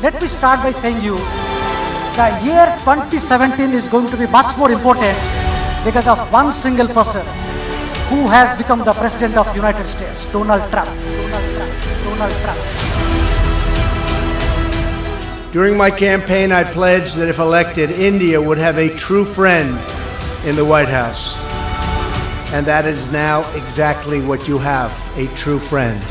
Let me start by saying you, the year 2017 is going to be much more important because of one single person who has become the President of United States, Donald Trump. Donald Trump. During my campaign, I pledged that if elected, India would have a true friend in the White House. And that is now exactly what you have, a true friend.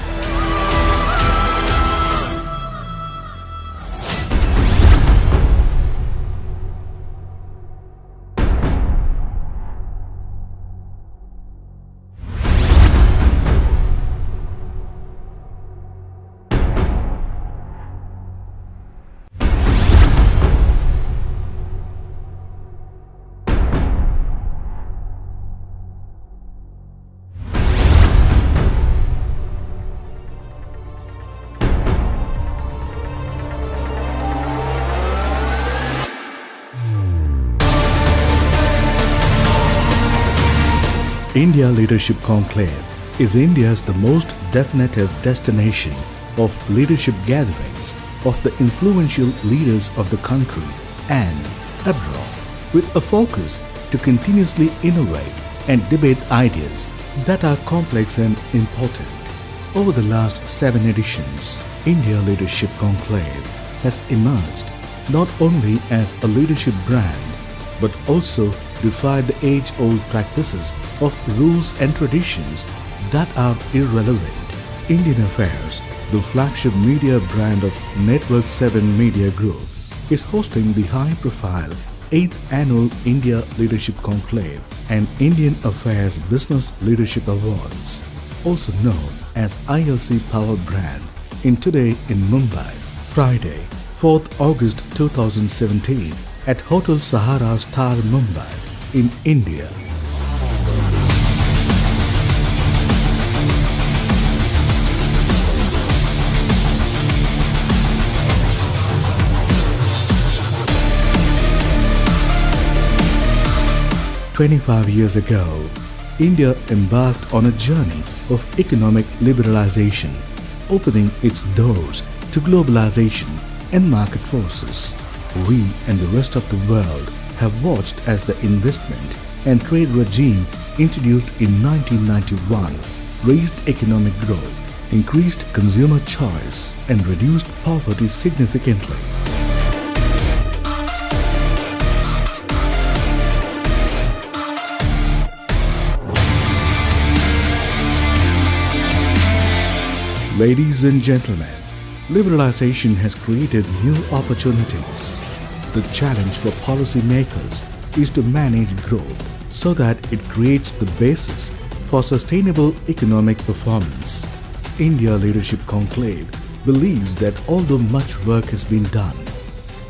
India Leadership Conclave is India's the most definitive destination of leadership gatherings of the influential leaders of the country and abroad, with a focus to continuously innovate and debate ideas that are complex and important. Over the last 7 editions, India Leadership Conclave has emerged not only as a leadership brand but also defied the age-old practices of rules and traditions that are irrelevant. Indian Affairs, the flagship media brand of Network 7 Media Group, is hosting the high-profile 8th Annual India Leadership Conclave and Indian Affairs Business Leadership Awards, also known as ILC Power Brand, today in Mumbai, Friday, 4th August 2017 at Hotel Sahara Star Mumbai in India. "25 years ago, India embarked on a journey of economic liberalization, opening its doors to globalization and market forces. We and the rest of the world have watched as the investment and trade regime introduced in 1991 raised economic growth, increased consumer choice, and reduced poverty significantly. Ladies and gentlemen, liberalization has created new opportunities. The challenge for policymakers is to manage growth so that it creates the basis for sustainable economic performance. India Leadership Conclave believes that although much work has been done,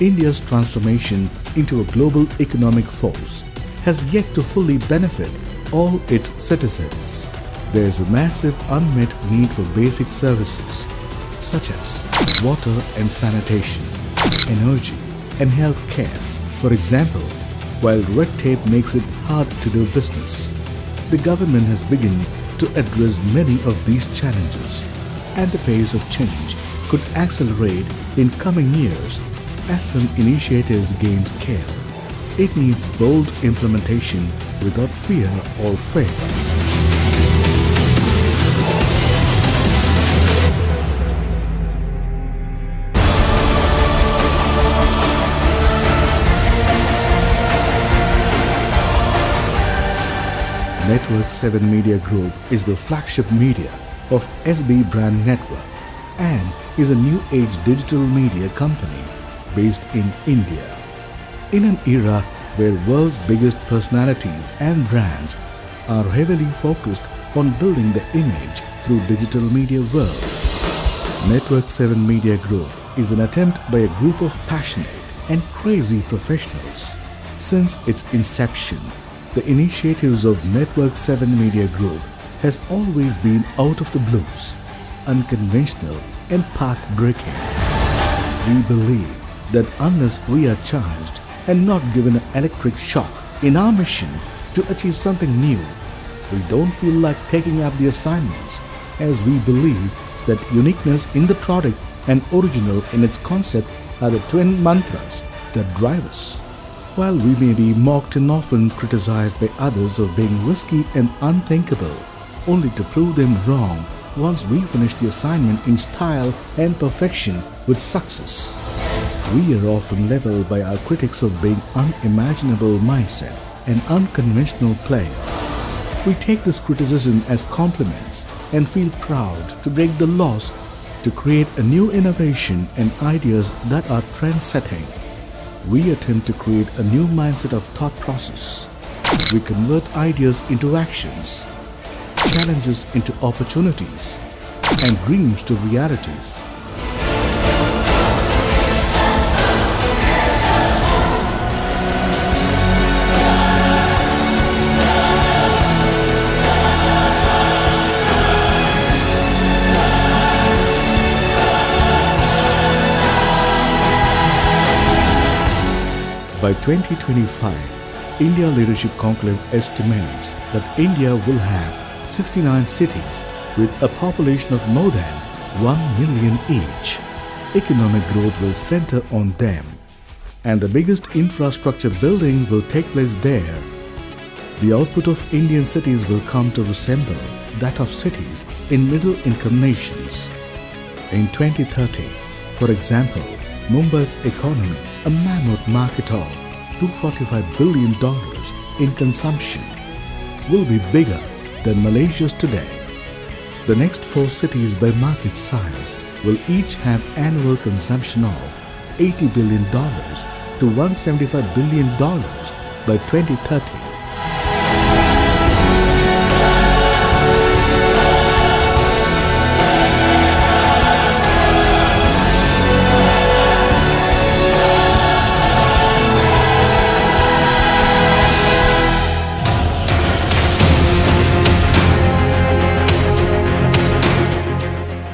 India's transformation into a global economic force has yet to fully benefit all its citizens. There is a massive unmet need for basic services such as water and sanitation, energy, and health care. For example, while red tape makes it hard to do business, the government has begun to address many of these challenges, and the pace of change could accelerate in coming years as some initiatives gain scale. It needs bold implementation without fear or favor. Network 7 Media Group is the flagship media of SB Brand Network and is a new age digital media company based in India. In an era where world's biggest personalities and brands are heavily focused on building the image through digital media world, Network 7 Media Group is an attempt by a group of passionate and crazy professionals. Since its inception, the initiatives of Network 7 Media Group has always been out of the blues, unconventional and path-breaking. We believe that unless we are charged and not given an electric shock in our mission to achieve something new, we don't feel like taking up the assignments, as we believe that uniqueness in the product and original in its concept are the twin mantras that drive us. While we may be mocked and often criticized by others of being risky and unthinkable, only to prove them wrong once we finish the assignment in style and perfection with success. We are often leveled by our critics of being unimaginable mindset and unconventional player. We take this criticism as compliments and feel proud to break the laws to create a new innovation and ideas that are trend-setting. We attempt to create a new mindset of thought process. We convert ideas into actions, challenges into opportunities, and dreams to realities. By 2025, India Leadership Conclave estimates that India will have 69 cities with a population of more than 1 million each. Economic growth will center on them, and the biggest infrastructure building will take place there. The output of Indian cities will come to resemble that of cities in middle-income nations. In 2030, for example, Mumbai's economy, a mammoth market of $245 billion in consumption, will be bigger than Malaysia's today. The next 4 cities by market size will each have annual consumption of $80 billion to $175 billion by 2030.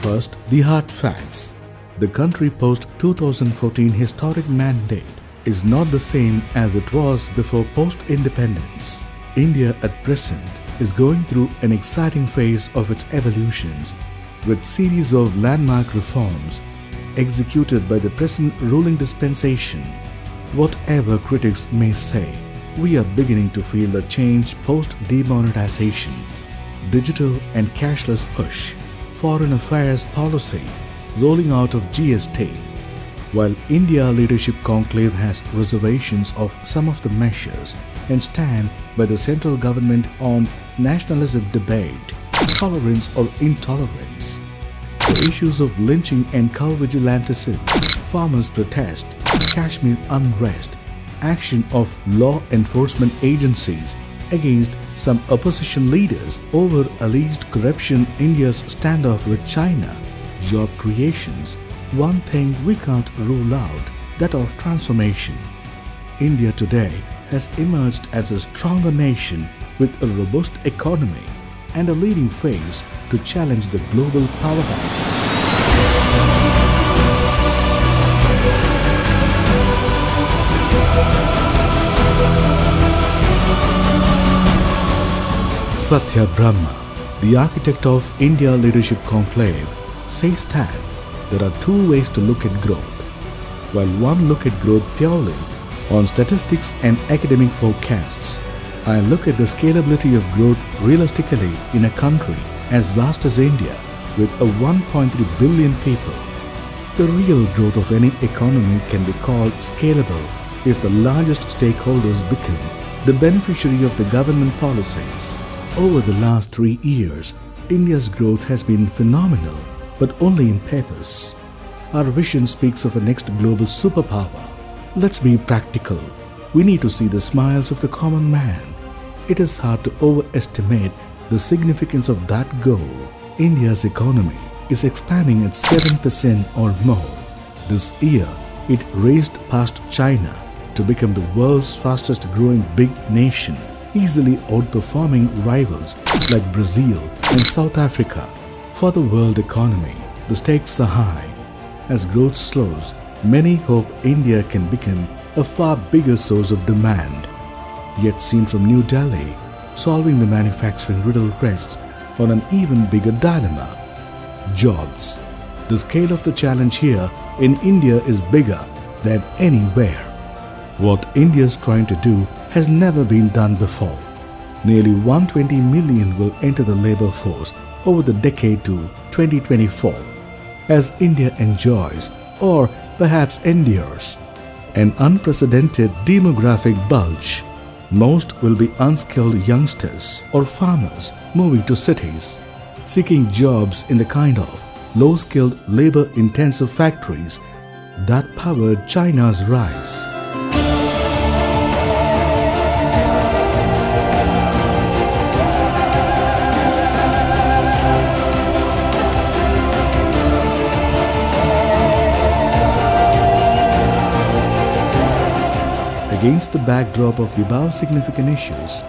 First, the hard facts. The country post-2014 historic mandate is not the same as it was before post-independence. India at present is going through an exciting phase of its evolutions with series of landmark reforms executed by the present ruling dispensation. Whatever critics may say, we are beginning to feel the change post-demonetization, digital and cashless push, foreign affairs policy, rolling out of GST. While India Leadership Conclave has reservations of some of the measures and stand by the central government on nationalism debate, tolerance or intolerance, the issues of lynching and cow vigilantism, farmers' protest, Kashmir unrest, action of law enforcement agencies against some opposition leaders over alleged corruption, India's standoff with China, job creations, one thing we can't rule out, that of transformation. India today has emerged as a stronger nation with a robust economy and a leading face to challenge the global powerhouse. Satya Brahma, the architect of India Leadership Conclave, says that there are 2 ways to look at growth. While one look at growth purely on statistics and academic forecasts, I look at the scalability of growth realistically in a country as vast as India with a 1.3 billion people. The real growth of any economy can be called scalable if the largest stakeholders become the beneficiary of the government policies. Over the last 3 years, India's growth has been phenomenal, but only in papers. Our vision speaks of a next global superpower. Let's be practical. We need to see the smiles of the common man. It is hard to overestimate the significance of that goal. India's economy is expanding at 7% or more. This year, it raced past China to become the world's fastest growing big nation, easily outperforming rivals like Brazil and South Africa. For the world economy, the stakes are high. As growth slows, many hope India can become a far bigger source of demand. Yet seen from New Delhi, solving the manufacturing riddle rests on an even bigger dilemma: jobs. The scale of the challenge here in India is bigger than anywhere. What India is trying to do has never been done before. Nearly 120 million will enter the labor force over the decade to 2024 as India enjoys, or perhaps endures, an unprecedented demographic bulge. Most will be unskilled youngsters or farmers moving to cities, seeking jobs in the kind of low-skilled labor-intensive factories that powered China's rise. Against the backdrop of the above significant issues,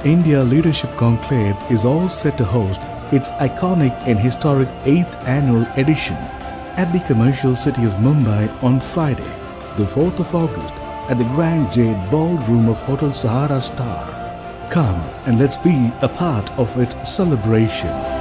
India Leadership Conclave is all set to host its iconic and historic 8th annual edition at the commercial city of Mumbai on Friday, the 4th of August at the Grand Jade Ballroom of Hotel Sahara Star. Come and let's be a part of its celebration.